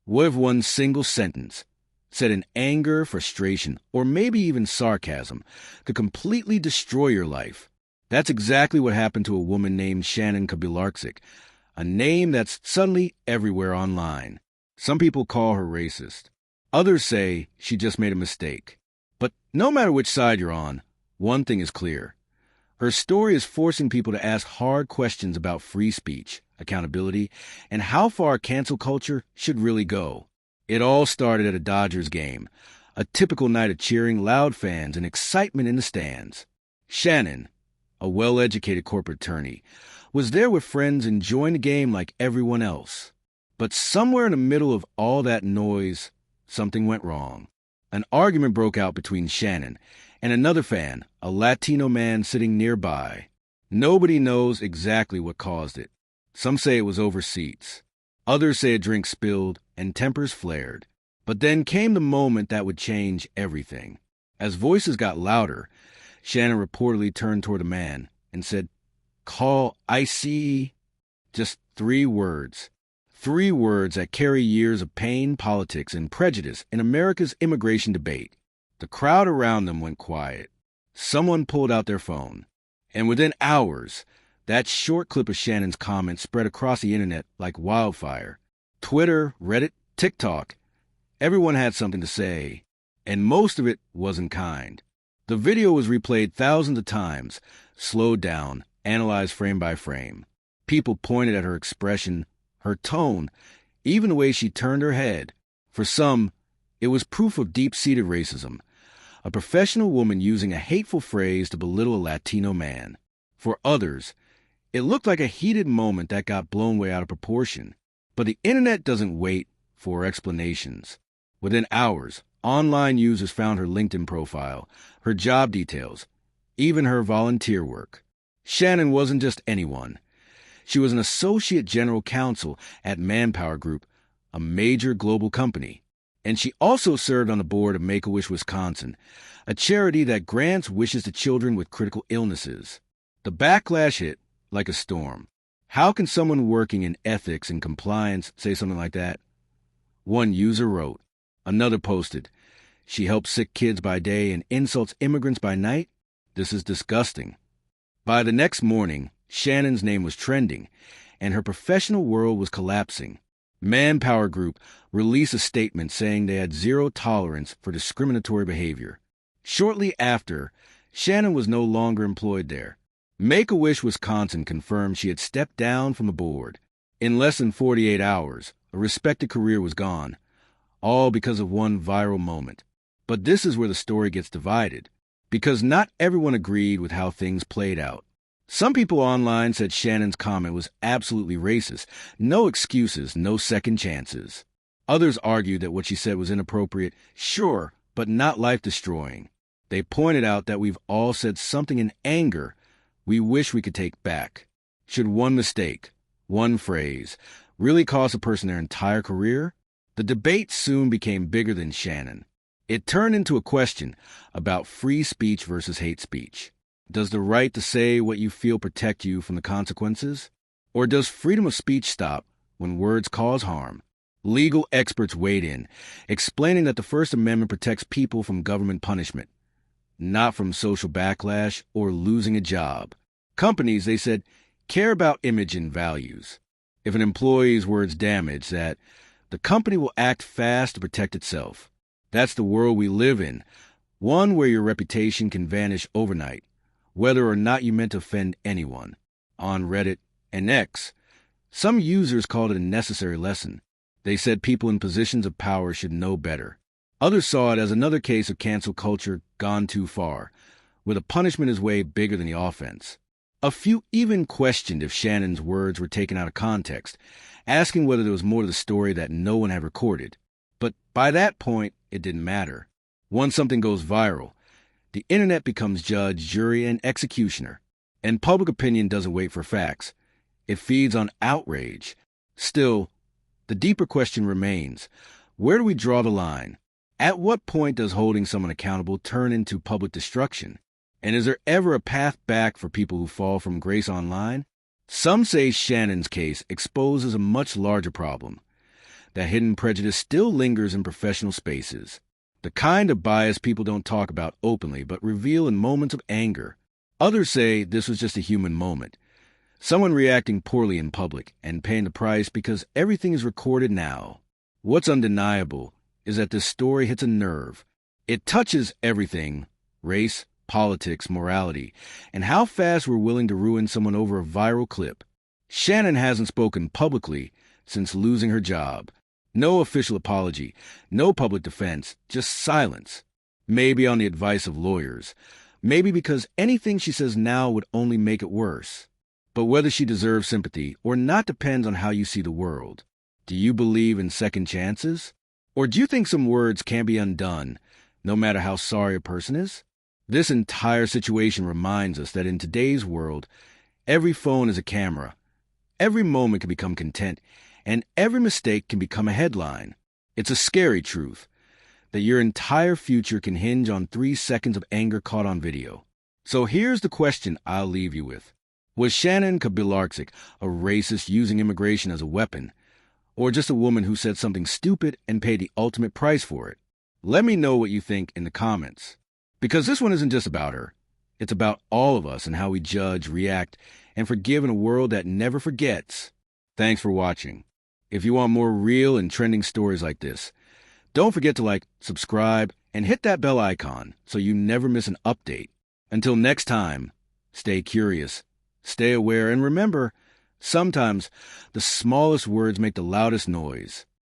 What if one single sentence, said in anger, frustration, or maybe even sarcasm, could completely destroy your life? That's exactly what happened to a woman named Shannon Kobylarczyk, a name that's suddenly everywhere online. Some people call her racist. Others say she just made a mistake. But no matter which side you're on, one thing is clear. Her story is forcing people to ask hard questions about free speech, accountability, and how far cancel culture should really go. It all started at a Dodgers game, a typical night of cheering, loud fans, and excitement in the stands. Shannon, a well-educated corporate attorney, was there with friends enjoying the game like everyone else. But somewhere in the middle of all that noise, something went wrong. An argument broke out between Shannon and another fan, a Latino man sitting nearby. Nobody knows exactly what caused it. Some say it was over seats. Others say a drink spilled and tempers flared. But then came the moment that would change everything. As voices got louder, Shannon reportedly turned toward a man and said, "Call IC." Just 3 words. 3 words that carry years of pain, politics, and prejudice in America's immigration debate. The crowd around them went quiet. Someone pulled out their phone. And within hours, that short clip of Shannon's comment spread across the internet like wildfire. Twitter, Reddit, TikTok. Everyone had something to say, and most of it wasn't kind. The video was replayed thousands of times, slowed down, analyzed frame by frame. People pointed at her expression, her tone, even the way she turned her head. For some, it was proof of deep-seated racism, a professional woman using a hateful phrase to belittle a Latino man. For others, it looked like a heated moment that got blown way out of proportion. But the internet doesn't wait for explanations. Within hours, online users found her LinkedIn profile, her job details, even her volunteer work. Shannon wasn't just anyone. She was an associate general counsel at Manpower Group, a major global company. And she also served on the board of Make-A-Wish Wisconsin, a charity that grants wishes to children with critical illnesses. The backlash hit like a storm. How can someone working in ethics and compliance say something like that? One user wrote. Another posted, "She helps sick kids by day and insults immigrants by night? This is disgusting." By the next morning, Shannon's name was trending, and her professional world was collapsing. Manpower Group released a statement saying they had zero tolerance for discriminatory behavior. Shortly after, Shannon was no longer employed there. Make-A-Wish Wisconsin confirmed she had stepped down from the board. In less than 48 hours, a respected career was gone, all because of one viral moment. But this is where the story gets divided, because not everyone agreed with how things played out. Some people online said Shannon's comment was absolutely racist, no excuses, no second chances. Others argued that what she said was inappropriate, sure, but not life-destroying. They pointed out that we've all said something in anger we wish we could take back. Should one mistake, one phrase, really cost a person their entire career? The debate soon became bigger than Shannon. It turned into a question about free speech versus hate speech. Does the right to say what you feel protect you from the consequences? Or does freedom of speech stop when words cause harm? Legal experts weighed in, explaining that the First Amendment protects people from government punishment, not from social backlash or losing a job. Companies, they said, care about image and values. If an employee's words damage that, the company will act fast to protect itself. That's the world we live in, one where your reputation can vanish overnight, whether or not you meant to offend anyone. On Reddit and X, some users called it a necessary lesson. They said people in positions of power should know better. Others saw it as another case of cancel culture gone too far, where the punishment is way bigger than the offense. A few even questioned if Shannon's words were taken out of context, asking whether there was more to the story that no one had recorded. But by that point, it didn't matter. Once something goes viral, the internet becomes judge, jury, and executioner. And public opinion doesn't wait for facts. It feeds on outrage. Still, the deeper question remains, where do we draw the line? At what point does holding someone accountable turn into public destruction? And is there ever a path back for people who fall from grace online? Some say Shannon's case exposes a much larger problem. that hidden prejudice still lingers in professional spaces. The kind of bias people don't talk about openly but reveal in moments of anger. Others say this was just a human moment. Someone reacting poorly in public and paying the price because everything is recorded now. What's undeniable is that this story hits a nerve. It touches everything: race, politics, morality, and how fast we're willing to ruin someone over a viral clip. Shannon hasn't spoken publicly since losing her job. No official apology, no public defense, just silence. Maybe on the advice of lawyers. Maybe because anything she says now would only make it worse. But whether she deserves sympathy or not depends on how you see the world. Do you believe in second chances? Or do you think some words can be undone, no matter how sorry a person is? This entire situation reminds us that in today's world, every phone is a camera. Every moment can become content, and every mistake can become a headline. It's a scary truth, that your entire future can hinge on 3 seconds of anger caught on video. So here's the question I'll leave you with. Was Shannon Kobylarczyk a racist using immigration as a weapon, or just a woman who said something stupid and paid the ultimate price for it? Let me know what you think in the comments. Because this one isn't just about her. It's about all of us and how we judge, react, and forgive in a world that never forgets. Thanks for watching. If you want more real and trending stories like this, don't forget to like, subscribe, and hit that bell icon so you never miss an update. Until next time, stay curious, stay aware, and remember, sometimes the smallest words make the loudest noise.